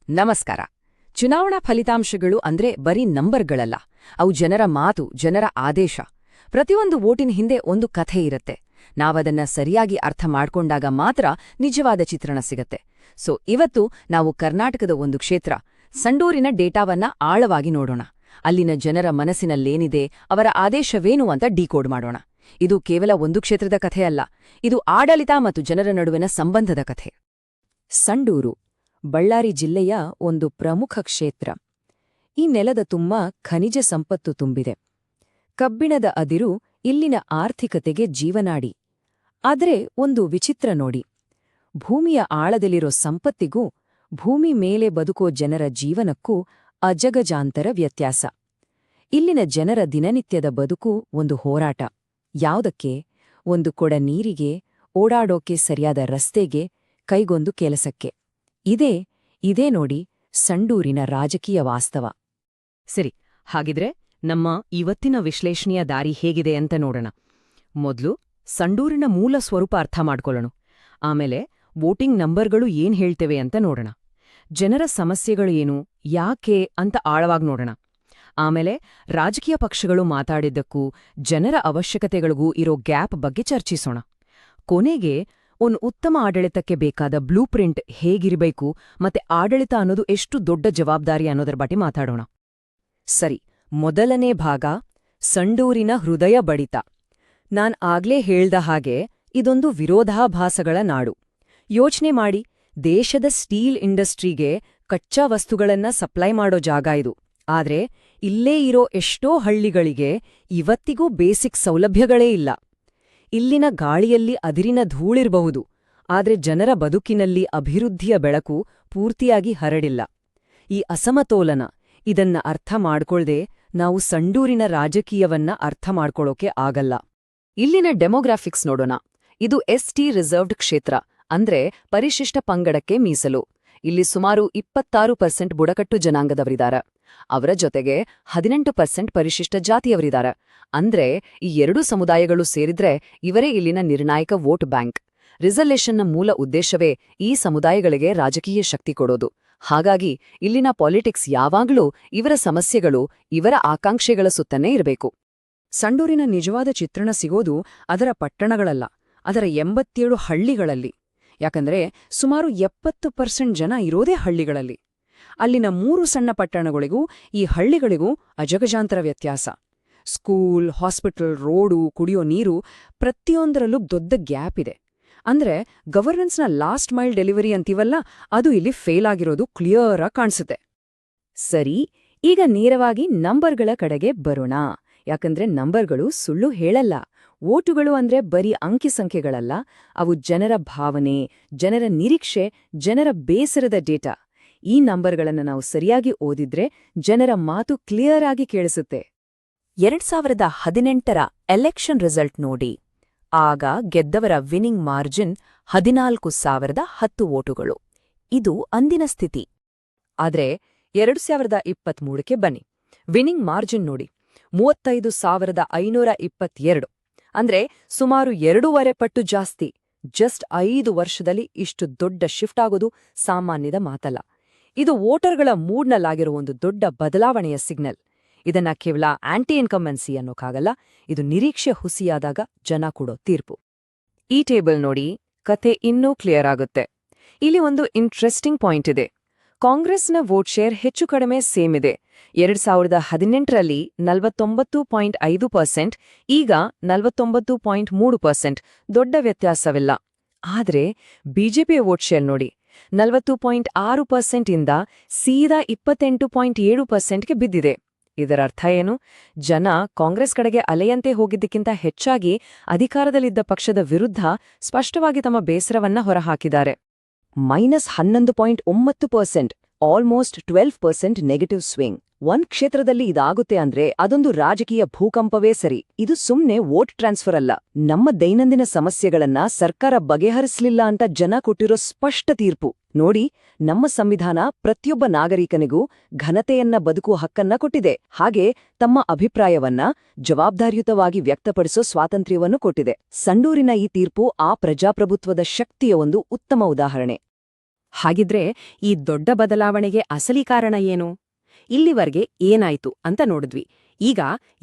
ನಮಸ್ಕಾರ. ಚುನಾವಣಾ ಫಲಿತಾಂಶಗಳು ಅಂದ್ರೆ ಬರೀ ನಂಬರ್ಗಳಲ್ಲ, ಅವು ಜನರ ಮಾತು, ಜನರ ಆದೇಶ. ಪ್ರತಿಯೊಂದು ವೋಟಿನ ಹಿಂದೆ ಒಂದು ಕಥೆ ಇರುತ್ತೆ. ನಾವದನ್ನ ಸರಿಯಾಗಿ ಅರ್ಥ ಮಾಡ್ಕೊಂಡಾಗ ಮಾತ್ರ ನಿಜವಾದ ಚಿತ್ರಣ ಸಿಗತ್ತೆ. ಇವತ್ತು ನಾವು ಕರ್ನಾಟಕದ ಒಂದು ಕ್ಷೇತ್ರ ಸಂಡೂರಿನ ಡೇಟಾವನ್ನ ಆಳವಾಗಿ ನೋಡೋಣ. ಅಲ್ಲಿನ ಜನರ ಮನಸ್ಸಿನಲ್ಲೇನಿದೆ, ಅವರ ಆದೇಶವೇನು ಅಂತ ಡಿಕೋಡ್ ಮಾಡೋಣ. ಇದು ಕೇವಲ ಒಂದು ಕ್ಷೇತ್ರದ ಕಥೆಯಲ್ಲ, ಇದು ಆಡಳಿತ ಮತ್ತು ಜನರ ನಡುವಿನ ಸಂಬಂಧದ ಕಥೆ. ಸಂಡೂರು ಬಳ್ಳಾರಿ ಜಿಲ್ಲೆಯ ಒಂದು ಪ್ರಮುಖ ಕ್ಷೇತ್ರ. ಈ ನೆಲದ ತುಂಬ ಖನಿಜ ಸಂಪತ್ತು ತುಂಬಿದೆ. ಕಬ್ಬಿಣದ ಅದಿರು ಇಲ್ಲಿನ ಆರ್ಥಿಕತೆಗೆ ಜೀವನಾಡಿ. ಆದರೆ ಒಂದು ವಿಚಿತ್ರ ನೋಡಿ, ಭೂಮಿಯ ಆಳದಲ್ಲಿರೋ ಸಂಪತ್ತಿಗೂ ಭೂಮಿ ಮೇಲೆ ಬದುಕೋ ಜನರ ಜೀವನಕ್ಕೂ ಅಜಗಜಾಂತರ ವ್ಯತ್ಯಾಸ. ಇಲ್ಲಿನ ಜನರ ದಿನನಿತ್ಯದ ಬದುಕು ಒಂದು ಹೋರಾಟ. ಯಾವುದಕ್ಕೆ? ಒಂದು ಕೊಡ ನೀರಿಗೆ, ಓಡಾಡೋಕೆ ಸರಿಯಾದ ರಸ್ತೆಗೆ, ಕೈಗೊಂದು ಕೆಲಸಕ್ಕೆ. ಇದೇ ನೋಡಿ ಸಂಡೂರಿನ ರಾಜಕೀಯ ವಾಸ್ತವ. ಸರಿ, ಹಾಗಿದ್ರೆ ನಮ್ಮ ಇವತ್ತಿನ ವಿಶ್ಲೇಷಣೆಯ ದಾರಿ ಹೇಗಿದೆ ಅಂತ ನೋಡೋಣ. ಮೊದಲು ಸಂಡೂರಿನ ಮೂಲ ಸ್ವರೂಪ ಅರ್ಥ ಮಾಡ್ಕೊಳ್ಳೋಣ. ಆಮೇಲೆ ವೋಟಿಂಗ್ ನಂಬರ್ಗಳು ಏನ್ ಹೇಳ್ತೇವೆ ಅಂತ ನೋಡೋಣ. ಜನರ ಸಮಸ್ಯೆಗಳು ಏನು, ಯಾಕೆ ಅಂತ ಆಳವಾಗಿ ನೋಡೋಣ. ಆಮೇಲೆ ರಾಜಕೀಯ ಪಕ್ಷಗಳು ಮಾತಾಡಿದ್ದಕ್ಕೂ ಜನರ ಅವಶ್ಯಕತೆಗಳಿಗೂ ಇರೋ ಗ್ಯಾಪ್ ಬಗ್ಗೆ ಚರ್ಚಿಸೋಣ. ಕೊನೆಗೆ ಒಂದು ಉತ್ತಮ ಆಡಳಿತಕ್ಕೆ ಬೇಕಾದ ಬ್ಲೂ ಪ್ರಿಂಟ್ ಹೇಗಿರಬೇಕು ಮತ್ತೆ ಆಡಳಿತ ಅನ್ನೋದು ಎಷ್ಟು ದೊಡ್ಡ ಜವಾಬ್ದಾರಿ ಅನ್ನೋದರ ಬಗ್ಗೆ ಮಾತಾಡೋಣ. ಸರಿ, ಮೊದಲನೇ ಭಾಗ ಸಂಡೂರಿನ ಹೃದಯ ಬಡಿತ. ನಾನ್ ಆಗ್ಲೇ ಹೇಳ್ದ ಹಾಗೆ ಇದೊಂದು ವಿರೋಧಾಭಾಸಗಳ ನಾಡು. ಯೋಚನೆ ಮಾಡಿ, ದೇಶದ ಸ್ಟೀಲ್ ಇಂಡಸ್ಟ್ರಿಗೆ ಕಚ್ಚಾ ವಸ್ತುಗಳನ್ನ ಸಪ್ಲೈ ಮಾಡೋ ಜಾಗ ಇದು. ಆದ್ರೆ ಇಲ್ಲೇ ಇರೋ ಎಷ್ಟೋ ಹಳ್ಳಿಗಳಿಗೆ ಇವತ್ತಿಗೂ ಬೇಸಿಕ್ ಸೌಲಭ್ಯಗಳೇ ಇಲ್ಲ. ಇಲ್ಲಿನ ಗಾಳಿಯಲ್ಲಿ ಅದಿರಿನ ಧೂಳಿರಬಹುದು, ಆದ್ರೆ ಜನರ ಬದುಕಿನಲ್ಲಿ ಅಭಿವೃದ್ಧಿಯ ಬೆಳಕು ಪೂರ್ತಿಯಾಗಿ ಹರಡಿಲ್ಲ. ಈ ಅಸಮತೋಲನ, ಇದನ್ನ ಅರ್ಥ ಮಾಡ್ಕೊಳ್ದೆ ನಾವು ಸಂಡೂರಿನ ರಾಜಕೀಯವನ್ನ ಅರ್ಥ ಮಾಡ್ಕೊಳ್ಳೋಕೆ ಆಗಲ್ಲ. ಇಲ್ಲಿನ ಡೆಮೋಗ್ರಾಫಿಕ್ಸ್ ನೋಡೋಣ. ಇದು ಎಸ್ಟಿ ರಿಸರ್ವ್ಡ್ ಕ್ಷೇತ್ರ, ಅಂದ್ರೆ ಪರಿಶಿಷ್ಟ ಪಂಗಡಕ್ಕೆ ಮೀಸಲು. ಇಲ್ಲಿ ಸುಮಾರು 26% ಬುಡಕಟ್ಟು ಜನಾಂಗದವರಿದ್ದಾರೆ. ಅವರ ಜೊತೆಗೆ 18% ಪರಿಶಿಷ್ಟ ಜಾತಿಯವರಿದ್ದಾರೆ. ಅಂದ್ರೆ ಈ ಎರಡೂ ಸಮುದಾಯಗಳು ಸೇರಿದ್ರೆ ಇವರೇ ಇಲ್ಲಿನ ನಿರ್ಣಾಯಕ ವೋಟ್ ಬ್ಯಾಂಕ್. ರಿಸರ್ವೇಷನ್ನ ಮೂಲ ಉದ್ದೇಶವೇ ಈ ಸಮುದಾಯಗಳಿಗೆ ರಾಜಕೀಯ ಶಕ್ತಿ ಕೊಡೋದು. ಹಾಗಾಗಿ ಇಲ್ಲಿನ ಪಾಲಿಟಿಕ್ಸ್ ಯಾವಾಗ್ಲೂ ಇವರ ಸಮಸ್ಯೆಗಳು, ಇವರ ಆಕಾಂಕ್ಷೆಗಳ ಸುತ್ತನೇ ಇರಬೇಕು. ಸಂಡೂರಿನ ನಿಜವಾದ ಚಿತ್ರಣ ಸಿಗೋದು ಅದರ ಪಟ್ಟಣಗಳಲ್ಲ, ಅದರ 87 ಹಳ್ಳಿಗಳಲ್ಲಿ. ಯಾಕಂದ್ರೆ ಸುಮಾರು 70% ಜನ ಇರೋದೇ ಹಳ್ಳಿಗಳಲ್ಲಿ. ಅಲ್ಲಿನ 3 ಸಣ್ಣ ಪಟ್ಟಣಗಳಿಗೂ ಈ ಹಳ್ಳಿಗಳಿಗೂ ಅಜಗಜಾಂತರ ವ್ಯತ್ಯಾಸ. ಸ್ಕೂಲ್, ಹಾಸ್ಪಿಟಲ್, ರೋಡು, ಕುಡಿಯೋ ನೀರು ಪ್ರತಿಯೊಂದರಲ್ಲೂ ದೊಡ್ಡ ಗ್ಯಾಪ್ ಇದೆ. ಅಂದ್ರೆ ಗವರ್ನೆನ್ಸ್ನ ಲಾಸ್ಟ್ ಮೈಲ್ ಡೆಲಿವರಿ ಅಂತೀವಲ್ಲ, ಅದು ಇಲ್ಲಿ ಫೇಲ್ ಆಗಿರೋದು ಕ್ಲಿಯರ್ ಆಗಿ ಕಾಣಿಸುತ್ತೆ. ಸರಿ, ಈಗ ನೇರವಾಗಿ ನಂಬರ್ಗಳ ಕಡೆಗೆ ಬರೋಣ. ಯಾಕಂದ್ರೆ ನಂಬರ್ಗಳು ಸುಳ್ಳು ಹೇಳಲ್ಲ. ವೋಟುಗಳು ಅಂದ್ರೆ ಬರೀ ಅಂಕಿಸಂಖ್ಯೆಗಳಲ್ಲ, ಅವು ಜನರ ಭಾವನೆ, ಜನರ ನಿರೀಕ್ಷೆ, ಜನರ ಬೇಸರದ ಡೇಟಾ. ಈ ನಂಬರ್ಗಳನ್ನು ನಾವು ಸರಿಯಾಗಿ ಓದಿದ್ರೆ ಜನರ ಮಾತು ಕ್ಲಿಯರ್ ಆಗಿ ಕೇಳಿಸುತ್ತೆ. 2018ರ ಎಲೆಕ್ಷನ್ ರಿಸಲ್ಟ್ ನೋಡಿ. ಆಗ ಗೆದ್ದವರ ವಿನ್ನಿಂಗ್ ಮಾರ್ಜಿನ್ 14,010 ವೋಟುಗಳು. ಇದು ಅಂದಿನ ಸ್ಥಿತಿ. ಆದ್ರೆ 2023ಕ್ಕೆ ಬನ್ನಿ. ವಿನ್ನಿಂಗ್ ಮಾರ್ಜಿನ್ ನೋಡಿ, 35,522. ಅಂದ್ರೆ ಸುಮಾರು 2.5 ಪಟ್ಟು ಜಾಸ್ತಿ. ಜಸ್ಟ್ 5 ವರ್ಷದಲ್ಲಿ ಇಷ್ಟು ದೊಡ್ಡ ಶಿಫ್ಟ್ ಆಗೋದು ಸಾಮಾನ್ಯದ ಮಾತಲ್ಲ. ಇದು ವೋಟರ್ಗಳ ಮೂಡ್ನಲ್ಲಾಗಿರೋ ಒಂದು ದೊಡ್ಡ ಬದಲಾವಣೆಯ ಸಿಗ್ನಲ್. ಇದನ್ನ ಕೇವಲ ಆಂಟಿ ಇನ್ಕಮೆನ್ಸಿ ಅನ್ನೋಕ್ಕಾಗಲ್ಲ, ಇದು ನಿರೀಕ್ಷೆ ಹುಸಿಯಾದಾಗ ಜನ ಕೊಡೋ ತೀರ್ಪು. ಈ ಟೇಬಲ್ ನೋಡಿ, ಕತೆ ಇನ್ನೂ ಕ್ಲಿಯರ್ ಆಗುತ್ತೆ. ಇಲ್ಲಿ ಒಂದು ಇಂಟ್ರೆಸ್ಟಿಂಗ್ ಪಾಯಿಂಟ್ ಇದೆ. ಕಾಂಗ್ರೆಸ್ನ ವೋಟ್ ಶೇರ್ ಹೆಚ್ಚು ಕಡಿಮೆ ಸೇಮ್ ಇದೆ. 2018ರಲ್ಲಿ 49.5%, ಈಗ 49.3%. ದೊಡ್ಡ ವ್ಯತ್ಯಾಸವಿಲ್ಲ. ಆದ್ರೆ ಬಿಜೆಪಿಯ ವೋಟ್ ಶೇರ್ ನೋಡಿ, 40.6% ಇಂದ ಸೀದಾ 28.7%ಗೆ ಬಿದ್ದಿದೆ. ಇದರರ್ಥ ಏನು? ಜನ ಕಾಂಗ್ರೆಸ್ ಕಡೆಗೆ ಅಲೆಯಂತೆ ಹೋಗಿದ್ದಕ್ಕಿಂತ ಹೆಚ್ಚಾಗಿ ಅಧಿಕಾರದಲ್ಲಿದ್ದ ಪಕ್ಷದ ವಿರುದ್ಧ ಸ್ಪಷ್ಟವಾಗಿ ತಮ್ಮ ಬೇಸರವನ್ನ ಹೊರಹಾಕಿದ್ದಾರೆ. -11.9%, ಆಲ್ಮೋಸ್ಟ್ 12% ನೆಗೆಟಿವ್ ಸ್ವಿಂಗ್. ಒಂದ್ ಕ್ಷೇತ್ರದಲ್ಲಿ ಇದಾಗುತ್ತೆ ಅಂದ್ರೆ ಅದೊಂದು ರಾಜಕೀಯ ಭೂಕಂಪವೇ ಸರಿ. ಇದು ಸುಮ್ನೆ ವೋಟ್ ಟ್ರಾನ್ಸ್ಫರ್ ಅಲ್ಲ. ನಮ್ಮ ದೈನಂದಿನ ಸಮಸ್ಯೆಗಳನ್ನ ಸರ್ಕಾರ ಬಗೆಹರಿಸಲಿಲ್ಲ ಅಂತ ಜನ ಕೊಟ್ಟಿರೋ ಸ್ಪಷ್ಟ ತೀರ್ಪು. ನೋಡಿ, ನಮ್ಮ ಸಂವಿಧಾನ ಪ್ರತಿಯೊಬ್ಬ ನಾಗರಿಕನಿಗೂ ಘನತೆಯನ್ನ ಬದುಕುವ ಹಕ್ಕನ್ನ ಕೊಟ್ಟಿದೆ. ಹಾಗೆ ತಮ್ಮ ಅಭಿಪ್ರಾಯವನ್ನ ಜವಾಬ್ದಾರಿಯುತವಾಗಿ ವ್ಯಕ್ತಪಡಿಸೋ ಸ್ವಾತಂತ್ರ್ಯವನ್ನು ಕೊಟ್ಟಿದೆ. ಸಂಡೂರಿನ ಈ ತೀರ್ಪು ಆ ಪ್ರಜಾಪ್ರಭುತ್ವದ ಶಕ್ತಿಯ ಒಂದು ಉತ್ತಮ ಉದಾಹರಣೆ. ಹಾಗಿದ್ರೆ ಈ ದೊಡ್ಡ ಬದಲಾವಣೆಗೆ ಅಸಲಿ ಕಾರಣ ಏನು? ಇಲ್ಲಿವರೆಗೆ ಏನಾಯ್ತು ಅಂತ ನೋಡಿದ್ವಿ. ಈಗ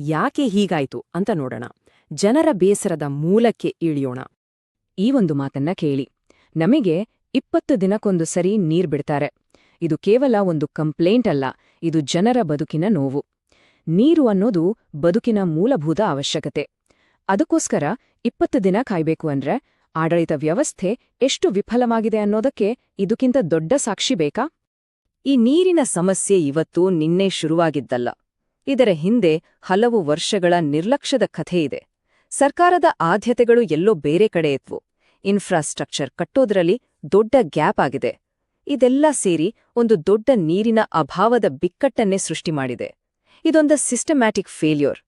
ಯಾಕೆ ಹೀಗಾಯ್ತು ಅಂತ ನೋಡೋಣ. ಜನರ ಬೇಸರದ ಮೂಲಕ್ಕೆ ಇಳಿಯೋಣ. ಈ ಒಂದು ಮಾತನ್ನ ಕೇಳಿ. ನಮಗೆ 20 ದಿನಕ್ಕೊಂದು ಸರಿ ನೀರ್ ಬಿಡ್ತಾರೆ. ಇದು ಕೇವಲ ಒಂದು ಕಂಪ್ಲೇಂಟ್ ಅಲ್ಲ, ಇದು ಜನರ ಬದುಕಿನ ನೋವು. ನೀರು ಅನ್ನೋದು ಬದುಕಿನ ಮೂಲಭೂತ ಅವಶ್ಯಕತೆ. ಅದಕ್ಕೋಸ್ಕರ 20 ದಿನ ಕಾಯ್ಬೇಕು ಅಂದ್ರೆ ಆಡಳಿತ ವ್ಯವಸ್ಥೆ ಎಷ್ಟು ವಿಫಲವಾಗಿದೆ ಅನ್ನೋದಕ್ಕೆ ಇದಕ್ಕಿಂತ ದೊಡ್ಡ ಸಾಕ್ಷಿ ಬೇಕಾ? ಈ ನೀರಿನ ಸಮಸ್ಯೆ ಇವತ್ತು ನಿನ್ನೆ ಶುರುವಾಗಿದ್ದಲ್ಲ. ಇದರ ಹಿಂದೆ ಹಲವು ವರ್ಷಗಳ ನಿರ್ಲಕ್ಷ್ಯದ ಕಥೆಯಿದೆ. ಸರ್ಕಾರದ ಆದ್ಯತೆಗಳು ಎಲ್ಲೋ ಬೇರೆ ಕಡೆ ಇದ್ವು. ಇನ್ಫ್ರಾಸ್ಟ್ರಕ್ಚರ್ ಕಟ್ಟೋದ್ರಲ್ಲಿ ದೊಡ್ಡ ಗ್ಯಾಪ್ ಆಗಿದೆ. ಇದೆಲ್ಲ ಸೇರಿ ಒಂದು ದೊಡ್ಡ ನೀರಿನ ಅಭಾವದ ಬಿಕ್ಕಟ್ಟನ್ನೇ ಸೃಷ್ಟಿ ಮಾಡಿದೆ. ಇದೊಂದು ಸಿಸ್ಟಮ್ಯಾಟಿಕ್ ಫೇಲ್ಯೂರ್.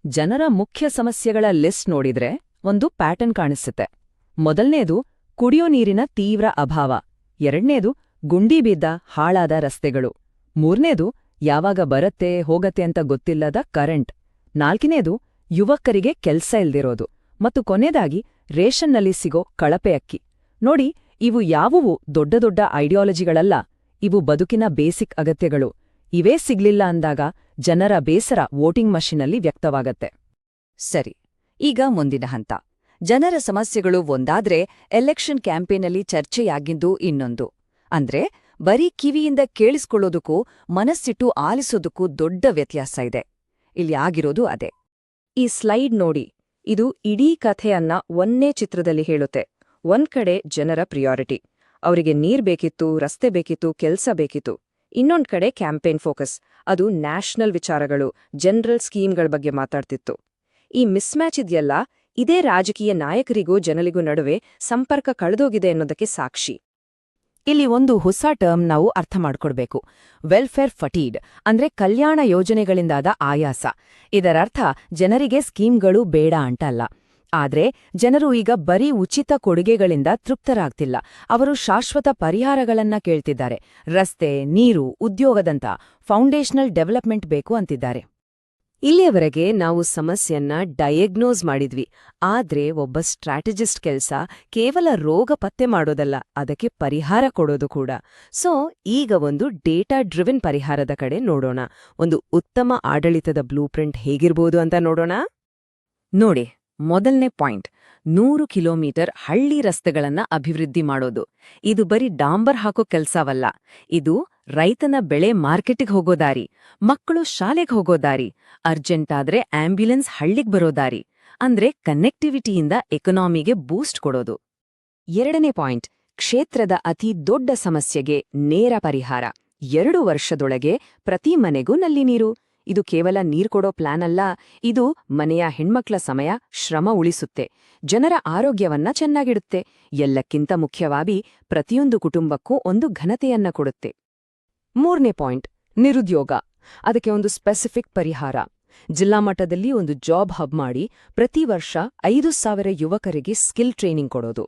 ಜನರ ಮುಖ್ಯ ಸಮಸ್ಯೆಗಳ ಲಿಸ್ಟ್ ನೋಡಿದ್ರೆ ಒಂದು ಪ್ಯಾಟರ್ನ್ ಕಾಣಿಸುತ್ತೆ. ಮೊದಲನೇದು ಕುಡಿಯೋ ನೀರಿನ ತೀವ್ರ ಅಭಾವ. ಎರಡನೇದು ಗುಂಡಿ ಬಿದ್ದ ಹಾಳಾದ ರಸ್ತೆಗಳು. ಮೂರನೇದು ಯಾವಾಗ ಬರತ್ತೆ ಹೋಗತ್ತೆ ಅಂತ ಗೊತ್ತಿಲ್ಲದ ಕರೆಂಟ್. ನಾಲ್ಕನೇದು ಯುವಕರಿಗೆ ಕೆಲ್ಸ ಇಲ್ದಿರೋದು. ಮತ್ತು ಕೊನೆಯದಾಗಿ ರೇಷನ್ನಲ್ಲಿ ಸಿಗೋ ಕಳಪೆ ಅಕ್ಕಿ. ನೋಡಿ, ಇವು ಯಾವುವು ದೊಡ್ಡ ದೊಡ್ಡ ಐಡಿಯಾಲಜಿಗಳಲ್ಲ, ಇವು ಬದುಕಿನ ಬೇಸಿಕ್ ಅಗತ್ಯಗಳು. ಇವೇ ಸಿಗ್ಲಿಲ್ಲ ಅಂದಾಗ ಜನರ ಬೇಸರ ವೋಟಿಂಗ್ ಮಷಿನಲ್ಲಿ ವ್ಯಕ್ತವಾಗತ್ತೆ. ಸರಿ, ಈಗ ಮುಂದಿನ ಹಂತ. ಜನರ ಸಮಸ್ಯೆಗಳು ಒಂದಾದ್ರೆ ಎಲೆಕ್ಷನ್ ಕ್ಯಾಂಪೇನಲ್ಲಿ ಚರ್ಚೆಯಾಗಿದ್ದು ಇನ್ನೊಂದು. ಅಂದ್ರೆ ಬರೀ ಕಿವಿಯಿಂದ ಕೇಳಿಸ್ಕೊಳ್ಳೋದಕ್ಕೂ ಮನಸ್ಸಿಟ್ಟು ಆಲಿಸೋದಕ್ಕೂ ದೊಡ್ಡ ವ್ಯತ್ಯಾಸ ಇದೆ. ಇಲ್ಲಿ ಆಗಿರೋದು ಅದೇ. ಈ ಸ್ಲೈಡ್ ನೋಡಿ, ಇದು ಇಡೀ ಕಥೆಯನ್ನ ಒಂದೇ ಚಿತ್ರದಲ್ಲಿ ಹೇಳುತ್ತೆ. ಒಂದ್ ಕಡೆ ಜನರ ಪ್ರಿಯಾರಿಟಿ, ಅವರಿಗೆ ನೀರ್ ಬೇಕಿತ್ತು, ರಸ್ತೆ ಬೇಕಿತ್ತು, ಕೆಲ್ಸ ಬೇಕಿತ್ತು. ಇನ್ನೊಂದ್ ಕಡೆ ಕ್ಯಾಂಪೇನ್ ಫೋಕಸ್, ಅದು ನ್ಯಾಷನಲ್ ವಿಚಾರಗಳು, ಜನರಲ್ ಸ್ಕೀಮ್ಗಳ ಬಗ್ಗೆ ಮಾತಾಡ್ತಿತ್ತು. ಈ ಮಿಸ್ಮ್ಯಾಚ್ ಇದೆಯಲ್ಲ, ಇದೇ ರಾಜಕೀಯ ನಾಯಕರಿಗೂ ಜನರಿಗೂ ನಡುವೆ ಸಂಪರ್ಕ ಕಳೆದೋಗಿದೆ ಅನ್ನೋದಕ್ಕೆ ಸಾಕ್ಷಿ. ಇಲ್ಲಿ ಒಂದು ಹೊಸ ಟರ್ಮ್ ನಾವು ಅರ್ಥ ಮಾಡ್ಕೊಡ್ಬೇಕು. ವೆಲ್ಫೇರ್ ಫಟೀಡ್ ಅಂದ್ರೆ ಕಲ್ಯಾಣ ಯೋಜನೆಗಳಿಂದಾದ ಆಯಾಸ. ಇದರರ್ಥ ಜನರಿಗೆ ಸ್ಕೀಮ್ಗಳು ಬೇಡ ಅಂತಲ್ಲ. ಆದ್ರೆ ಜನರು ಈಗ ಬರೀ ಉಚಿತ ಕೊಡುಗೆಗಳಿಂದ ತೃಪ್ತರಾಗ್ತಿಲ್ಲ. ಅವರು ಶಾಶ್ವತ ಪರಿಹಾರಗಳನ್ನ ಕೇಳ್ತಿದ್ದಾರೆ. ರಸ್ತೆ, ನೀರು, ಉದ್ಯೋಗದಂತ ಫೌಂಡೇಶನಲ್ ಡೆವಲಪ್ಮೆಂಟ್ ಬೇಕು ಅಂತಿದ್ದಾರೆ. ಇಲ್ಲಿಯವರೆಗೆ ನಾವು ಸಮಸ್ಯೆಯನ್ನ ಡಯಾಗ್ನೋಸ್ ಮಾಡಿದ್ವಿ. ಆದ್ರೆ ಒಬ್ಬ ಸ್ಟ್ರಾಟಜಿಸ್ಟ್ ಕೆಲ್ಸ ಕೇವಲ ರೋಗ ಪತ್ತೆ ಮಾಡೋದಲ್ಲ, ಅದಕ್ಕೆ ಪರಿಹಾರ ಕೊಡೋದು ಕೂಡ. ಸೊ ಈಗ ಒಂದು ಡೇಟಾ ಡ್ರಿವನ್ ಪರಿಹಾರದ ಕಡೆ ನೋಡೋಣ. ಒಂದು ಉತ್ತಮ ಆಡಳಿತದ ಬ್ಲೂಪ್ರಿಂಟ್ ಹೇಗಿರ್ಬೋದು ಅಂತ ನೋಡೋಣ. ನೋಡಿ, ಮೊದಲನೇ ಪಾಯಿಂಟ್, 100 ಕಿಲೋಮೀಟರ್ ಹಳ್ಳಿ ರಸ್ತೆಗಳನ್ನ ಅಭಿವೃದ್ಧಿ ಮಾಡೋದು. ಇದು ಬರೀ ಡಾಂಬರ್ ಹಾಕೋ ಕೆಲ್ಸವಲ್ಲ, ಇದು ರೈತನ ಬೆಳೆ ಮಾರ್ಕೆಟಿಗೆ ಹೋಗೋ ದಾರಿ, ಮಕ್ಕಳು ಶಾಲೆಗೆ ಹೋಗೋ ದಾರಿ, ಅರ್ಜೆಂಟಾದ್ರೆ ಆಂಬ್ಯುಲೆನ್ಸ್ ಹಳ್ಳಿಗ್ ಬರೋ ದಾರಿ. ಅಂದ್ರೆ ಕನೆಕ್ಟಿವಿಟಿಯಿಂದ ಎಕನಾಮಿಗೆ ಬೂಸ್ಟ್ ಕೊಡೋದು. ಎರಡನೇ ಪಾಯಿಂಟ್, ಕ್ಷೇತ್ರದ ಅತಿ ದೊಡ್ಡ ಸಮಸ್ಯೆಗೆ ನೇರ ಪರಿಹಾರ. 2 ವರ್ಷದೊಳಗೆ ಪ್ರತಿ ಮನೆಗೂ ನಲ್ಲಿ ನೀರು. ಇದು ಕೇವಲ ನೀರ್ ಕೊಡೋ ಪ್ಲಾನ್ ಅಲ್ಲ, ಇದು ಮನೆಯ ಹೆಣ್ಮಕ್ಳ ಸಮಯ, ಶ್ರಮ ಉಳಿಸುತ್ತೆ, ಜನರ ಆರೋಗ್ಯವನ್ನ ಚೆನ್ನಾಗಿಡುತ್ತೆ. ಎಲ್ಲಕ್ಕಿಂತ ಮುಖ್ಯವಾಗಿ ಪ್ರತಿಯೊಂದು ಕುಟುಂಬಕ್ಕೂ ಒಂದು ಘನತೆಯನ್ನ ಕೊಡುತ್ತೆ. ಮೂರನೇ ಪಾಯಿಂಟ್, ನಿರುದ್ಯೋಗ. ಅದಕ್ಕೆ ಒಂದು ಸ್ಪೆಸಿಫಿಕ್ ಪರಿಹಾರ. ಜಿಲ್ಲಾ ಮಟ್ಟದಲ್ಲಿ ಒಂದು ಜಾಬ್ ಹಬ್ ಮಾಡಿ ಪ್ರತಿ ವರ್ಷ 5,000 ಯುವಕರಿಗೆ ಸ್ಕಿಲ್ ಟ್ರೈನಿಂಗ್ ಕೊಡೋದು.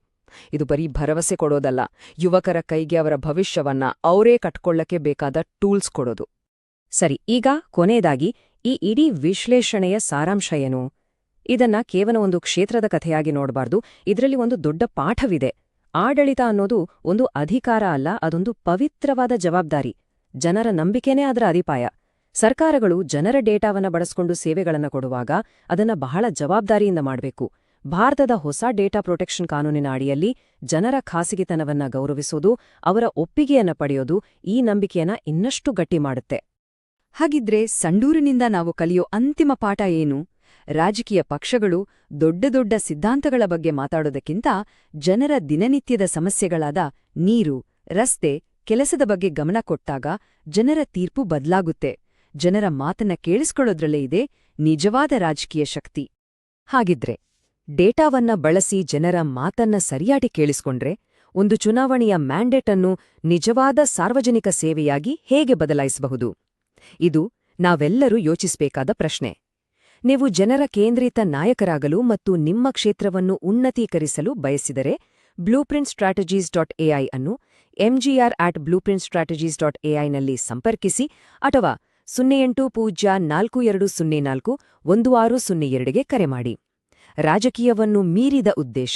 ಇದು ಬರೀ ಭರವಸೆ ಕೊಡೋದಲ್ಲ, ಯುವಕರ ಕೈಗೆ ಅವರ ಭವಿಷ್ಯವನ್ನ ಅವರೇ ಕಟ್ಕೊಳ್ಳಕ್ಕೆ ಬೇಕಾದ ಟೂಲ್ಸ್ ಕೊಡೋದು. ಸರಿ, ಈಗ ಕೊನೆಯದಾಗಿ ಈ ಇಡೀ ವಿಶ್ಲೇಷಣೆಯ ಸಾರಾಂಶ ಏನು? ಇದನ್ನ ಕೇವಲ ಒಂದು ಕ್ಷೇತ್ರದ ಕಥೆಯಾಗಿ ನೋಡಬಾರ್ದು. ಇದರಲ್ಲಿ ಒಂದು ದೊಡ್ಡ ಪಾಠವಿದೆ. ಆಡಳಿತ ಅನ್ನೋದು ಒಂದು ಅಧಿಕಾರ ಅಲ್ಲ, ಅದೊಂದು ಪವಿತ್ರವಾದ ಜವಾಬ್ದಾರಿ. ಜನರ ನಂಬಿಕೆನೇ ಅದರ ಅಡಿಪಾಯ. ಸರ್ಕಾರಗಳು ಜನರ ಡೇಟಾವನ್ನ ಬಳಸ್ಕೊಂಡು ಸೇವೆಗಳನ್ನ ಕೊಡುವಾಗ ಅದನ್ನ ಬಹಳ ಜವಾಬ್ದಾರಿಯಿಂದ ಮಾಡಬೇಕು. ಭಾರತದ ಹೊಸ ಡೇಟಾ ಪ್ರೊಟೆಕ್ಷನ್ ಕಾನೂನಿನ ಅಡಿಯಲ್ಲಿ ಜನರ ಖಾಸಗಿತನವನ್ನ ಗೌರವಿಸೋದು, ಅವರ ಒಪ್ಪಿಗೆಯನ್ನ ಪಡೆಯೋದು ಈ ನಂಬಿಕೆಯನ್ನ ಇನ್ನಷ್ಟು ಗಟ್ಟಿ ಮಾಡುತ್ತೆ. ಹಾಗಿದ್ರೆ ಸಂಡೂರಿನಿಂದ ನಾವು ಕಲಿಯೋ ಅಂತಿಮ ಪಾಠ ಏನು? ರಾಜಕೀಯ ಪಕ್ಷಗಳು ದೊಡ್ಡ ದೊಡ್ಡ ಸಿದ್ಧಾಂತಗಳ ಬಗ್ಗೆ ಮಾತಾಡೋದಕ್ಕಿಂತ ಜನರ ದಿನನಿತ್ಯದ ಸಮಸ್ಯೆಗಳಾದ ನೀರು, ರಸ್ತೆ, ಕೆಲಸದ ಬಗ್ಗೆ ಗಮನ ಕೊಟ್ಟಾಗ ಜನರ ತೀರ್ಪು ಬದಲಾಗುತ್ತೆ. ಜನರ ಮಾತನ್ನ ಕೇಳಿಸ್ಕೊಳ್ಳೋದ್ರಲ್ಲೇ ಇದೆ ನಿಜವಾದ ರಾಜಕೀಯ ಶಕ್ತಿ. ಹಾಗಿದ್ರೆ ಡೇಟಾವನ್ನ ಬಳಸಿ ಜನರ ಮಾತನ್ನ ಸರಿಯಾಗಿ ಕೇಳಿಸ್ಕೊಂಡ್ರೆ ಒಂದು ಚುನಾವಣೆಯ ಮ್ಯಾಂಡೇಟ್ ಅನ್ನು ನಿಜವಾದ ಸಾರ್ವಜನಿಕ ಸೇವೆಯಾಗಿ ಹೇಗೆ ಬದಲಾಯಿಸಬಹುದು? ಇದು ನಾವೆಲ್ಲರೂ ಯೋಚಿಸಬೇಕಾದ ಪ್ರಶ್ನೆ. ನೀವು ಜನರ ಕೇಂದ್ರಿತ ನಾಯಕರಾಗಲು ಮತ್ತು ನಿಮ್ಮ ಕ್ಷೇತ್ರವನ್ನು ಉನ್ನತೀಕರಿಸಲು ಬಯಸಿದರೆ blueprintstrategies.ai ಅನ್ನು mgr@blueprintstrategies.ai ನಲ್ಲಿ ಸಂಪರ್ಕಿಸಿ ಅಥವಾ 084042041602ಗೆ ಕರೆ ಮಾಡಿ. ರಾಜಕೀಯವನ್ನು ಮೀರಿದ ಉದ್ದೇಶ